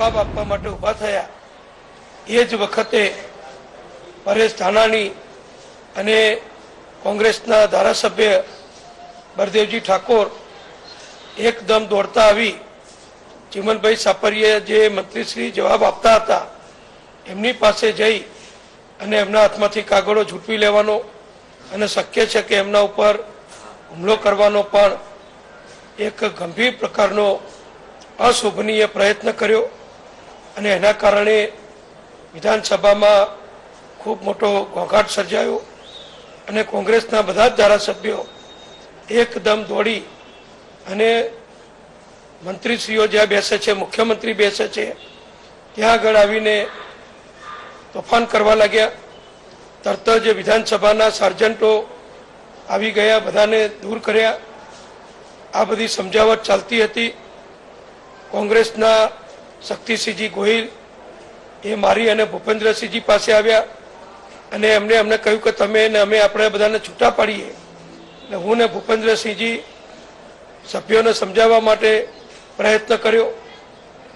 જવાબ આપવા માટે ઊભા થયા એ જ વખતે પરેશ ધાનાણી અને કોંગ્રેસના ધારાસભ્ય બળદેવજી ઠાકોર એકદમ દોડતા આવી ચિમનભાઈ સાપરિયા જે મંત્રીશ્રી જવાબ આપતા હતા એમની પાસે જઈ અને એમના હાથમાંથી કાગળો ઝૂંટવી લેવાનો અને શક્ય છે કે એમના ઉપર હુમલો કરવાનો પણ એક ગંભીર પ્રકારનો અશોભનીય પ્રયત્ન કર્યો અને એના કારણે વિધાનસભામાં ખૂબ મોટો ઘોંઘાટ સર્જાયો અને કોંગ્રેસના બધા જ ધારાસભ્યો એકદમ દોડી અને મંત્રીશ્રીઓ જ્યાં બેસે છે, મુખ્યમંત્રી બેસે છે ત્યાં આગળ આવીને તોફાન કરવા લાગ્યા. તરત જ વિધાનસભાના સાર્જન્ટો આવી ગયા, બધાને દૂર કર્યા. આ બધી સમજાવટ ચાલતી હતી. કોંગ્રેસના શક્તિસિંહજી ગોહિલ એ મારી અને ભૂપેન્દ્રસિંહજી પાસે આવ્યા અને અમને કહ્યું કે તમે ને અમે આપણે બધાને છૂટા પાડીએ. એટલે હું ને ભૂપેન્દ્રસિંહજી સભ્યોને સમજાવવા માટે પ્રયત્ન કર્યો,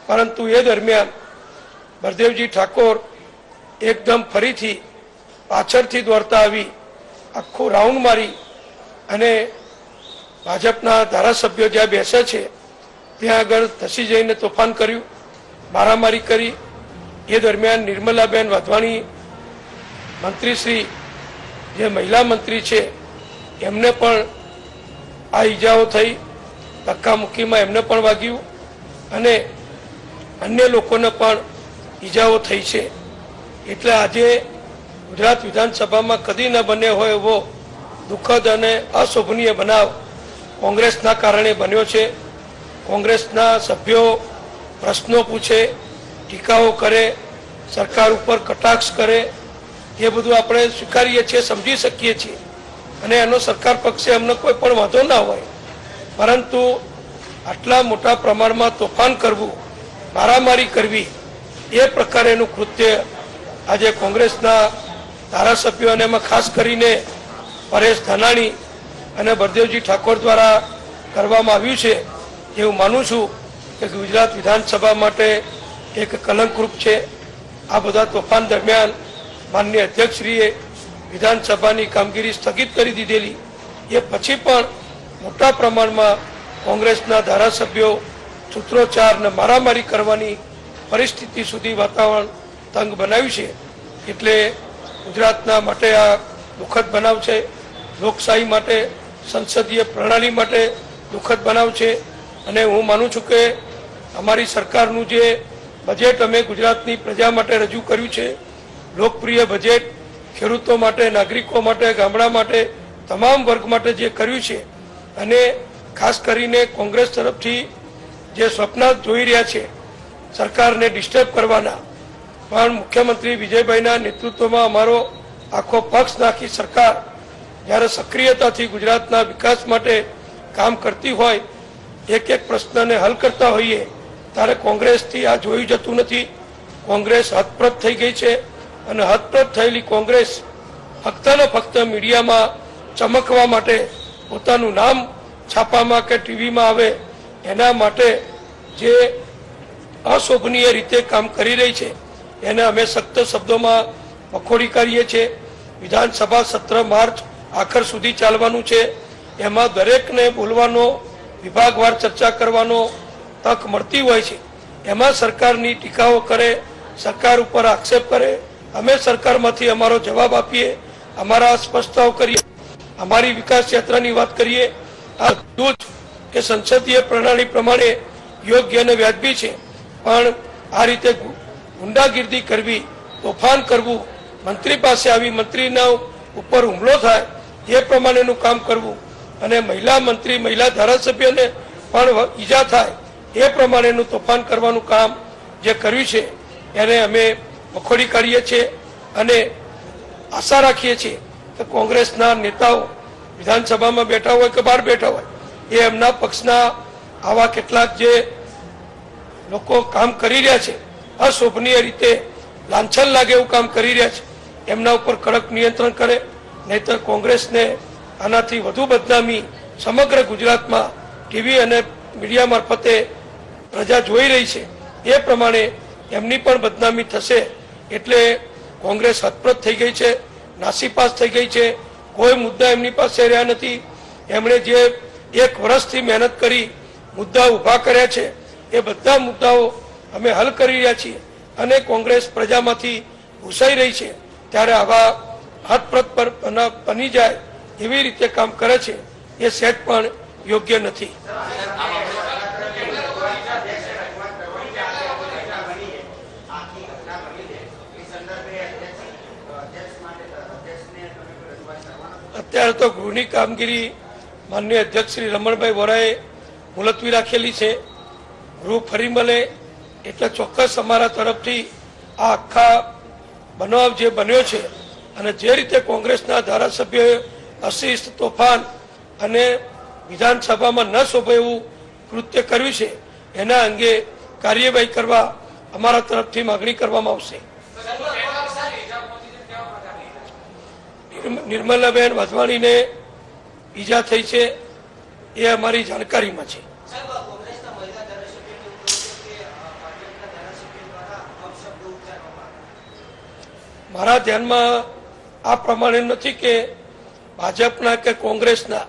પરંતુ એ દરમિયાન બળદેવજી ઠાકોર એકદમ ફરીથી પાછળથી દોડતા આવી આખું રાઉન્ડ મારી અને ભાજપના ધારાસભ્યો જ્યાં બેસે છે ત્યાં આગળ ધસી જઈને તોફાન કર્યું, મારામારી કરી. એ દરમિયાન નિર્મલાબેન વાધવાણી મંત્રીશ્રી જે મહિલા મંત્રી છે એમને પણ આ ઈજાઓ થઈ, ધક્કામુક્કીમાં એમને પણ વાગ્યું અને અન્ય લોકોને પણ ઈજાઓ થઈ છે. એટલે આજે ગુજરાત વિધાનસભામાં કદી ન બન્યો હોય એવો દુઃખદ અને અશોભનીય બનાવ કોંગ્રેસના કારણે બન્યો છે. કોંગ્રેસના સભ્યો પ્રશ્નો પૂછે, ટીકાઓ કરે, સરકાર ઉપર કટાક્ષ કરે, એ બધું આપણે સ્વીકારીએ છીએ, સમજી શકીએ છીએ અને એનો સરકાર પક્ષે અમને કોઈ પણ વાંધો ના હોય. પરંતુ આટલા મોટા પ્રમાણમાં તોફાન કરવું, મારામારી કરવી, એ પ્રકારેનું કૃત્ય આજે કોંગ્રેસના ધારાસભ્યો અને એમાં ખાસ કરીને પરેશ ધાનાણી અને બળદેવજી ઠાકોર દ્વારા કરવામાં આવ્યું છે. એવું માનું છું કે ગુજરાત વિધાનસભા માટે એક કલંકરૂપ છે. આ બધા તોફાન દરમિયાન માનનીય અધ્યક્ષશ્રીએ વિધાનસભાની કામગીરી સ્થગિત કરી દીધેલી. એ પછી પણ મોટા પ્રમાણમાં કોંગ્રેસના ધારાસભ્યો સૂત્રોચ્ચાર અને મારામારી કરવાની પરિસ્થિતિ સુધી વાતાવરણ તંગ બનાવ્યું છે. એટલે ગુજરાતના માટે આ દુઃખદ બનાવ છે, લોકશાહી માટે, સંસદીય પ્રણાલી માટે દુઃખદ બનાવ છે. અને હું માનું છું કે અમારી સરકારનું જે બજેટ અમે ગુજરાતની પ્રજા માટે રજૂ કર્યું છે, લોકપ્રિય બજેટ, ખેડૂતો માટે, નાગરિકો માટે, ગામડા માટે, તમામ વર્ગ માટે જે કર્યું છે, અને ખાસ કરીને કોંગ્રેસ તરફથી જે સ્વપ્ન જોઈ રહ્યા છે સરકારને ડિસ્ટર્બ કરવાના, પણ મુખ્યમંત્રી વિજયભાઈના નેતૃત્વમાં અમારો આખો પક્ષ નાખી સરકાર જ્યારે સક્રિયતાથી ગુજરાતના વિકાસ માટે કામ કરતી હોય, એક એક પ્રશ્નને હલ કરતા હોઈએ, ત્યારે કોંગ્રેસથી આ જોયું જતું નથી. કોંગ્રેસ હતપ્રત થઈ ગઈ છે અને હતપ્રત થયેલી કોંગ્રેસ ફક્ત ને ફક્ત મીડિયામાં ચમકવા માટે, પોતાનું નામ છાપામાં કે ટીવીમાં આવે એના માટે જે અશોભનીય રીતે કામ કરી રહી છે એને અમે સખ્ત શબ્દોમાં વખોડી કાઢીએ છીએ. વિધાનસભા સત્ર માર્ચ આખર સુધી ચાલવાનું છે. એમાં દરેકને બોલવાનો, વિભાગવાર ચર્ચા કરવાનો તક મળતી હોય છે. એમાં સરકારની ટીકાઓ કરે, સરકાર ઉપર આક્ષેપ કરે, અમે સરકારમાંથી અમારો જવાબ આપીએ, અમારા સ્પષ્ટતાઓ કરીએ, અમારી વિકાસ યાત્રાની વાત કરીએ. આ બધું જ કે સંસદીય પ્રણાલી પ્રમાણે યોગ્ય અને વ્યાજબી છે, પણ આ રીતે ગુંડાગીર્દી કરવી, તોફાન કરવું, મંત્રી પાસે આવી મંત્રીના ઉપર હુમલો થાય એ પ્રમાણેનું કામ કરવું અને મહિલા મંત્રી, મહિલા ધારાસભ્યને પણ ઈજા થાય એ પ્રમાણેનું તોફાન કરવાનું કામ જે કર્યું છે એને અમે વખોડી કાઢીએ છીએ અને આશા રાખીએ છીએ કે કોંગ્રેસના નેતાઓ વિધાનસભામાં બેઠા હોય કે બહાર બેઠા હોય, એ એમના પક્ષના આવા કેટલાક જે લોકો કામ કરી રહ્યા છે, અશોભનીય રીતે લાંછન લાગે એવું કામ કરી રહ્યા છે, એમના ઉપર કડક નિયંત્રણ કરે. નહીતર કોંગ્રેસને આનાથી વધુ બદનામી સમગ્ર ગુજરાતમાં ટીવી અને મીડિયા મારફતે પ્રજા જોઈ રહી છે. એ પ્રમાણે એમની પણ બદનામી થશે. એટલે કોંગ્રેસ હતપ્રત થઈ ગઈ છે, નાસીપાસ થઈ ગઈ છે. કોઈ મુદ્દા એમની પાસે રહ્યા નથી. એમણે જે 1 વર્ષથી મહેનત કરી મુદ્દા ઊભા કર્યા છે એ બધા મુદ્દાઓ અમે હલ કરી રહ્યા છીએ અને કોંગ્રેસ પ્રજામાંથી ઘૂસાઈ રહી છે. ત્યારે આવા હતપ્રત પર બની જાય એવી રીતે કામ કરે છે એ સહેજ પણ યોગ્ય નથી. અત્યારે તો ગૃહની કામગીરી માનનીય અધ્યક્ષ શ્રી રમણભાઈ વોરાએ મુલતવી રાખેલી છે. ગૃહ ફરી મળે એટલે ચોક્કસ અમારા તરફથી આ આખા બનાવ જે બન્યો છે અને જે રીતે કોંગ્રેસના ધારાસભ્યોએ અશિસ્ત, તોફાન અને વિધાનસભામાં ન શોભે એવું કૃત્ય કર્યું છે એના અંગે કાર્યવાહી કરવા અમારા તરફથી માગણી કરવામાં આવશે. નિર્મલાબેન વાધવાણીને ઈજા થઈ છે એ અમારી જાણકારીમાં છે. મારા ધ્યાનમાં આ પ્રમાણે નથી કે ભાજપના કે કોંગ્રેસના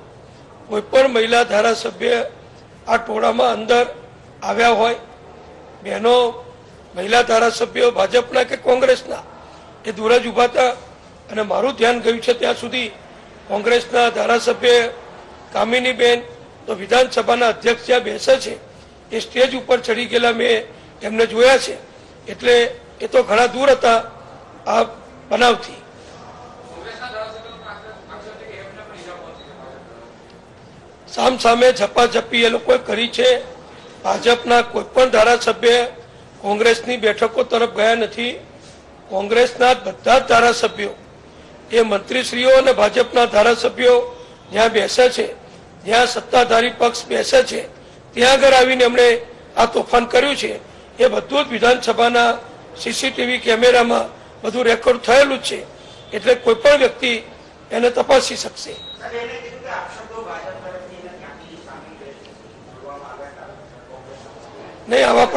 કોઈ પણ મહિલા ધારાસભ્ય આ ટોળામાં અંદર આવ્યા હોય. બહેનો મહિલા ધારાસભ્યો ભાજપના કે કોંગ્રેસના એ દૂર જ ઉભા હતા. અને મારું ધ્યાન ગયું છે ત્યાં સુધી કોંગ્રેસના ધારાસભ્ય કામિનીબેન તો વિધાનસભાના અધ્યક્ષ જ્યાં બેસે છે એ સ્ટેજ ઉપર ચડી ગયેલા મેં એમને જોયા છે. એટલે એ તો ઘણા દૂર હતા આ બનાવથી. સામસામે ઝપાઝપી એ લોકોએ કરી છે. ભાજપના કોઈ પણ ધારાસભ્ય કોંગ્રેસની બેઠકો તરફ ગયા નથી. કોંગ્રેસના બધા જ ધારાસભ્યો એ મંત્રીશ્રીઓ અને ભાજપના ધારાસભ્યો જ્યાં બેસે છે, જ્યાં સત્તાધારી પક્ષ બેસે છે ત્યાં આગળ આવીને એમણે આ તોફાન કર્યું છે. એ બધું જ વિધાનસભાના સીસીટીવી કેમેરામાં બધું રેકોર્ડ થયેલું જ છે. એટલે કોઈ પણ વ્યક્તિ એને તપાસી શકશે. નહીં, આવા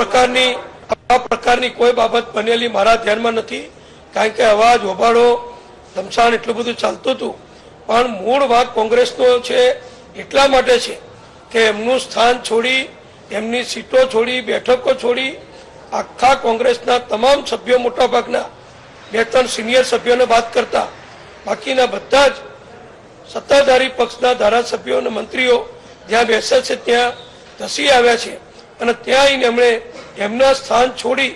પ્રકારની કોઈ બાબત બનેલી મારા ધ્યાનમાં નથી. કારણ કે અવાજ, હોબાળો, ધમસાણ એટલું બધું ચાલતું હતું. પણ મૂળ વાત કોંગ્રેસનો છે એટલા માટે છે કે એમનું સ્થાન છોડી, એમની સીટો છોડી, બેઠકો છોડી આખા કોંગ્રેસના તમામ સભ્યો, મોટાભાગના 2-3 સિનિયર સભ્યોને વાત કરતા બાકીના બધા જ સત્તાધારી પક્ષના ધારાસભ્યો અને મંત્રીઓ જ્યાં બેસે છે ત્યાં ધસી આવ્યા છે અને ત્યાં આવીને એમણે એમના સ્થાન છોડી